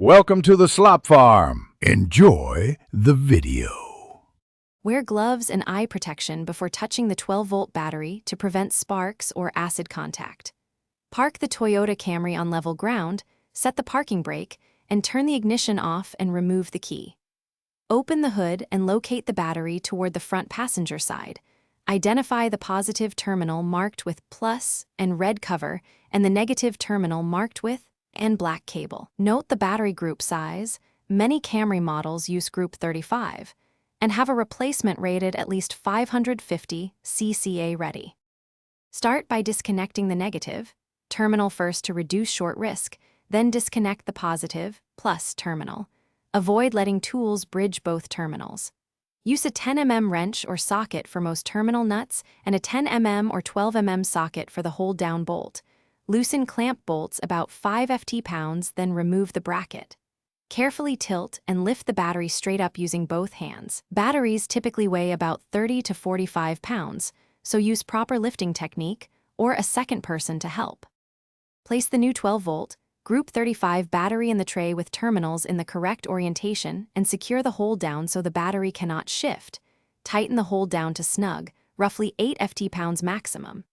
Welcome to the Slop Farm. Enjoy the video. Wear gloves and eye protection before touching the 12-volt battery to prevent sparks or acid contact. Park the Toyota Camry on level ground, set the parking brake, and turn the ignition off and remove the key. Open the hood and locate the battery toward the front passenger side. Identify the positive terminal marked with plus and red cover and the negative terminal marked with and black cable. Note the battery group size. Many Camry models use group 35 and have a replacement rated at least 550 cca ready. Start by disconnecting the negative terminal first to reduce short risk, then disconnect the positive plus terminal. Avoid letting tools bridge both terminals. Use a 10 mm wrench or socket for most terminal nuts and a 10 mm or 12 mm socket for the hold-down bolt. Loosen clamp bolts about 5 ft-pounds, then remove the bracket. Carefully tilt and lift the battery straight up using both hands. Batteries typically weigh about 30 to 45 pounds, so use proper lifting technique or a second person to help. Place the new 12-volt, group 35 battery in the tray with terminals in the correct orientation and secure the hold down so the battery cannot shift. Tighten the hold down to snug, roughly 8 ft-pounds maximum.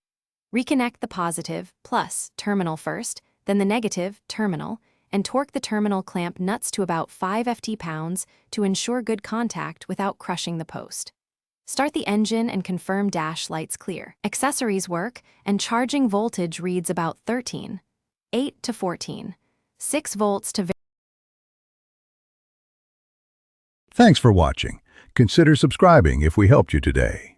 Reconnect the positive, plus, terminal first, then the negative, terminal, and torque the terminal clamp nuts to about 5 ft-pounds to ensure good contact without crushing the post. Start the engine and confirm dash lights clear. Accessories work, and charging voltage reads about 13, 8 to 14, 6 volts to... Thanks for watching. Consider subscribing if we helped you today.